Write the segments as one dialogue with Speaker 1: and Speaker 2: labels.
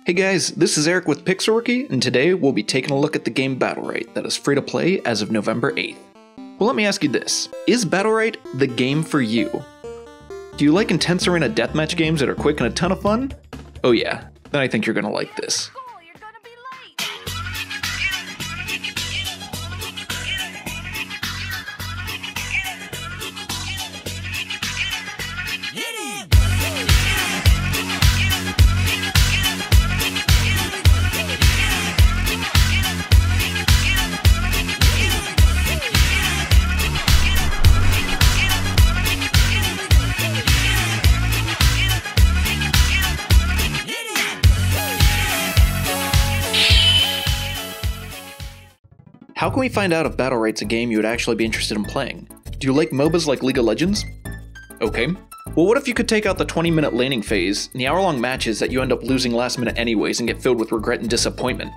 Speaker 1: Hey guys, this is Eric with Pixelrookie, and today we'll be taking a look at the game Battlerite that is free to play as of November 8th. Well, let me ask you this. Is Battlerite the game for you? Do you like intense arena deathmatch games that are quick and a ton of fun? Oh yeah, then I think you're gonna like this. How can we find out if Battlerite's a game you would actually be interested in playing? Do you like MOBAs like League of Legends? Okay. Well, what if you could take out the 20-minute laning phase and the hour-long matches that you end up losing last minute anyways and get filled with regret and disappointment?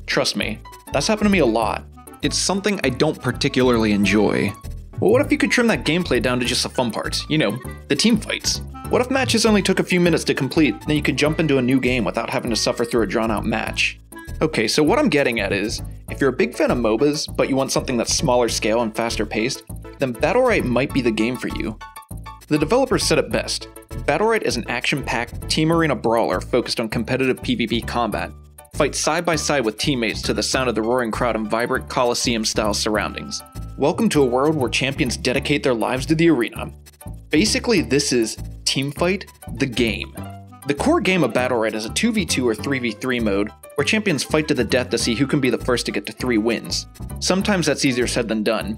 Speaker 1: Trust me, that's happened to me a lot. It's something I don't particularly enjoy. Well, what if you could trim that gameplay down to just the fun parts? You know, the team fights. What if matches only took a few minutes to complete, then you could jump into a new game without having to suffer through a drawn-out match? Okay, so what I'm getting at is, if you're a big fan of MOBAs, but you want something that's smaller scale and faster paced, then Battlerite might be the game for you. The developers said it best. Battlerite is an action-packed Team Arena Brawler focused on competitive PvP combat. Fight side by side with teammates to the sound of the roaring crowd and vibrant colosseum-style surroundings. Welcome to a world where champions dedicate their lives to the arena. Basically, this is Teamfight the game. The core game of Battlerite is a 2v2 or 3v3 mode, where champions fight to the death to see who can be the first to get to 3 wins. Sometimes that's easier said than done.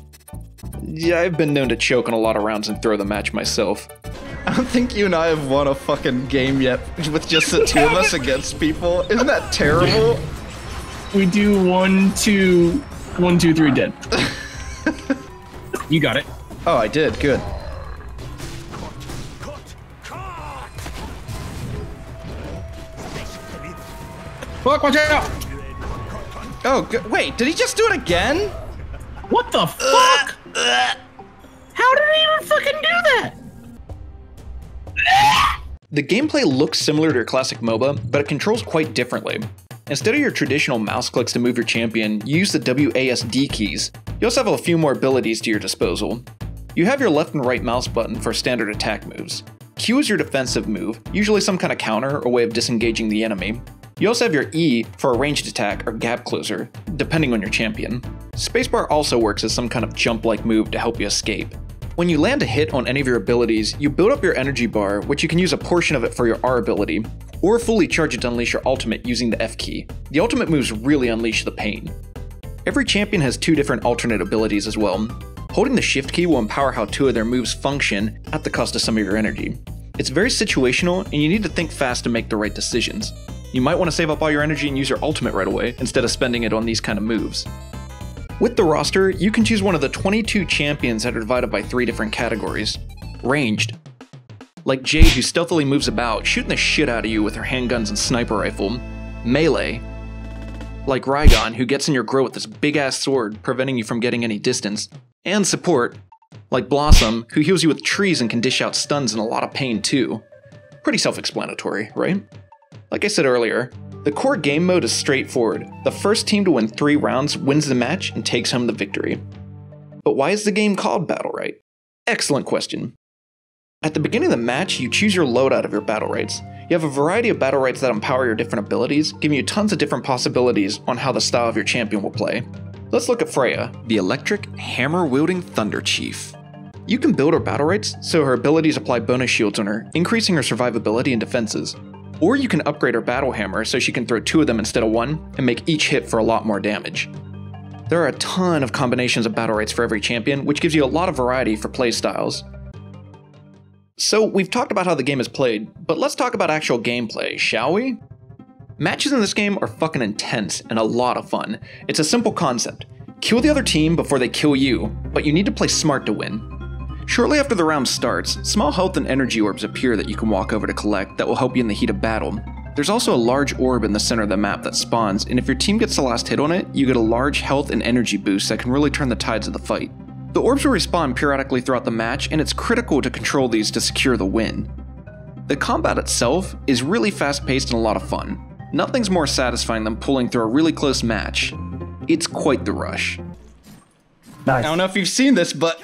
Speaker 1: Yeah, I've been known to choke on a lot of rounds and throw the match myself.
Speaker 2: I don't think you and I have won a fucking game yet with just the two of us against people. Isn't that terrible?
Speaker 3: We do 1, 2, 1, 2, 3 dead. You got it.
Speaker 2: Oh, I did. Good.
Speaker 3: Fuck, watch out!
Speaker 2: Oh, wait, did he just do it again?
Speaker 3: What the fuck? How did he even fucking do that?
Speaker 1: The gameplay looks similar to your classic MOBA, but it controls quite differently. Instead of your traditional mouse clicks to move your champion, you use the WASD keys. You also have a few more abilities to your disposal. You have your left and right mouse button for standard attack moves. Q is your defensive move, usually some kind of counter or way of disengaging the enemy. You also have your E for a ranged attack or gap closer, depending on your champion. Spacebar also works as some kind of jump-like move to help you escape. When you land a hit on any of your abilities, you build up your energy bar, which you can use a portion of it for your R ability, or fully charge it to unleash your ultimate using the F key. The ultimate moves really unleash the pain. Every champion has 2 different alternate abilities as well. Holding the shift key will empower how 2 of their moves function at the cost of some of your energy. It's very situational, and you need to think fast to make the right decisions. You might want to save up all your energy and use your ultimate right away, instead of spending it on these kind of moves. With the roster, you can choose one of the 22 champions that are divided by 3 different categories. Ranged. Like Jade, who stealthily moves about, shooting the shit out of you with her handguns and sniper rifle. Melee. Like Rygon, who gets in your grill with this big-ass sword, preventing you from getting any distance. And support. Like Blossom, who heals you with trees and can dish out stuns and a lot of pain too. Pretty self-explanatory, right? Like I said earlier, the core game mode is straightforward. The first team to win 3 rounds wins the match and takes home the victory. But why is the game called Battlerite? Excellent question. At the beginning of the match, you choose your loadout of your Battlerites. You have a variety of Battlerites that empower your different abilities, giving you tons of different possibilities on how the style of your champion will play. Let's look at Freya, the electric, hammer-wielding Thunder Chief. You can build her Battlerites so her abilities apply bonus shields on her, increasing her survivability and defenses. Or you can upgrade her Battle Hammer so she can throw 2 of them instead of 1, and make each hit for a lot more damage. There are a ton of combinations of Battlerites for every champion, which gives you a lot of variety for playstyles. So we've talked about how the game is played, but let's talk about actual gameplay, shall we? Matches in this game are fucking intense and a lot of fun. It's a simple concept. Kill the other team before they kill you, but you need to play smart to win. Shortly after the round starts, small health and energy orbs appear that you can walk over to collect that will help you in the heat of battle. There's also a large orb in the center of the map that spawns, and if your team gets the last hit on it, you get a large health and energy boost that can really turn the tides of the fight. The orbs will respawn periodically throughout the match, and it's critical to control these to secure the win. The combat itself is really fast-paced and a lot of fun. Nothing's more satisfying than pulling through a really close match. It's quite the rush.
Speaker 3: Nice.
Speaker 2: I don't know if you've seen this, but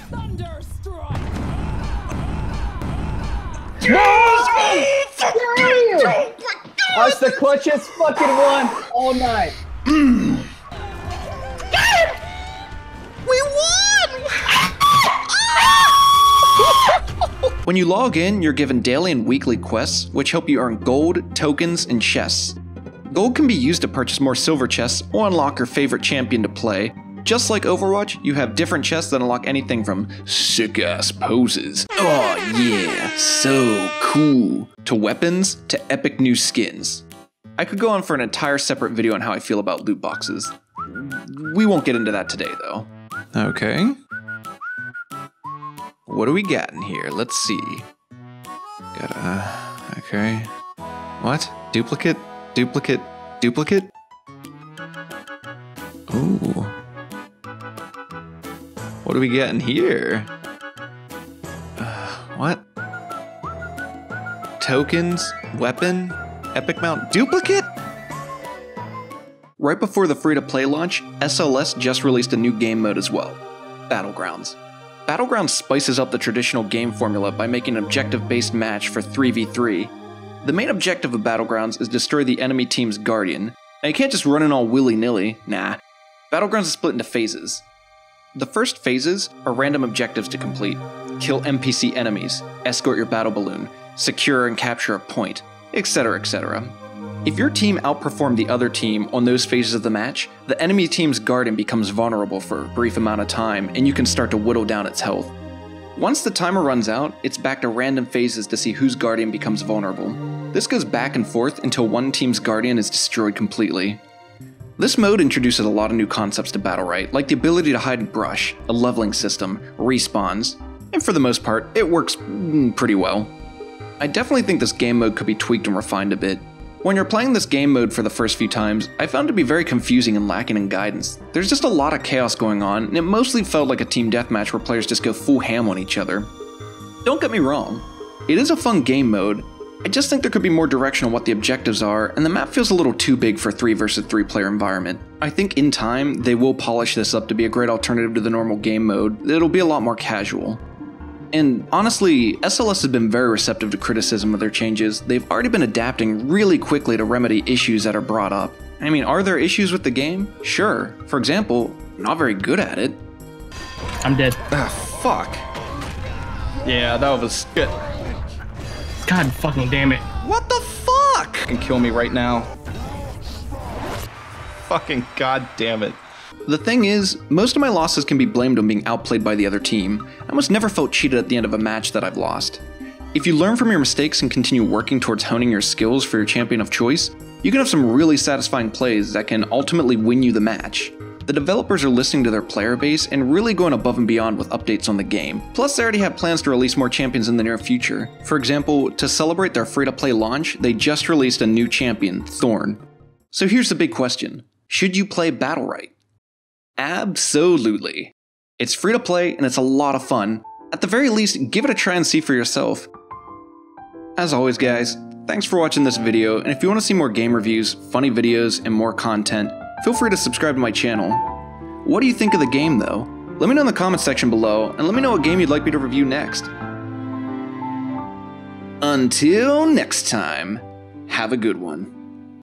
Speaker 4: That's the clutchest fucking one all night.
Speaker 2: we won!
Speaker 1: When you log in, you're given daily and weekly quests, which help you earn gold, tokens, and chests. Gold can be used to purchase more silver chests or unlock your favorite champion to play. Just like Overwatch, you have different chests that unlock anything from sick-ass poses, oh yeah, so cool, to weapons, to epic new skins. I could go on for an entire separate video on how I feel about loot boxes. We won't get into that today though. Okay. What do we got in here? Let's see. Okay. What? Duplicate? Duplicate? Duplicate? Ooh. What do we get in here? What? Tokens? Weapon? Epic mount? Duplicate? Right before the free-to-play launch, SLS just released a new game mode as well, Battlegrounds. Battlegrounds spices up the traditional game formula by making an objective-based match for 3v3. The main objective of Battlegrounds is destroy the enemy team's Guardian. Now you can't just run in all willy-nilly, nah. Battlegrounds is split into phases. The first phases are random objectives to complete. Kill NPC enemies, escort your battle balloon, secure and capture a point, etc, etc. If your team outperformed the other team on those phases of the match, the enemy team's Guardian becomes vulnerable for a brief amount of time and you can start to whittle down its health. Once the timer runs out, it's back to random phases to see whose Guardian becomes vulnerable. This goes back and forth until one team's Guardian is destroyed completely. This mode introduces a lot of new concepts to Battlerite, like the ability to hide in brush, a leveling system, respawns, and for the most part, it works pretty well. I definitely think this game mode could be tweaked and refined a bit. When you're playing this game mode for the first few times, I found it to be very confusing and lacking in guidance. There's just a lot of chaos going on, and it mostly felt like a team deathmatch where players just go full ham on each other. Don't get me wrong, it is a fun game mode. I just think there could be more direction on what the objectives are, and the map feels a little too big for a 3 vs 3 player environment. I think in time, they will polish this up to be a great alternative to the normal game mode. It'll be a lot more casual. And honestly, SLS has been very receptive to criticism of their changes. They've already been adapting really quickly to remedy issues that are brought up. I mean, are there issues with the game? Sure. For example, not very good at it.
Speaker 3: I'm dead.
Speaker 2: Ah, fuck. Yeah, that was good.
Speaker 3: God fucking damn it.
Speaker 2: What the fuck? You can kill me right now. Fucking god damn it.
Speaker 1: The thing is, most of my losses can be blamed on being outplayed by the other team. I almost never felt cheated at the end of a match that I've lost. If you learn from your mistakes and continue working towards honing your skills for your champion of choice, you can have some really satisfying plays that can ultimately win you the match. The developers are listening to their player base and really going above and beyond with updates on the game. Plus, they already have plans to release more champions in the near future. For example, to celebrate their free-to-play launch, they just released a new champion, Thorn. So here's the big question. Should you play Battlerite? Absolutely. It's free to play and it's a lot of fun. At the very least, give it a try and see for yourself. As always guys, thanks for watching this video, and if you want to see more game reviews, funny videos, and more content, feel free to subscribe to my channel. What do you think of the game though? Let me know in the comments section below, and let me know what game you'd like me to review next. Until next time, have a good one.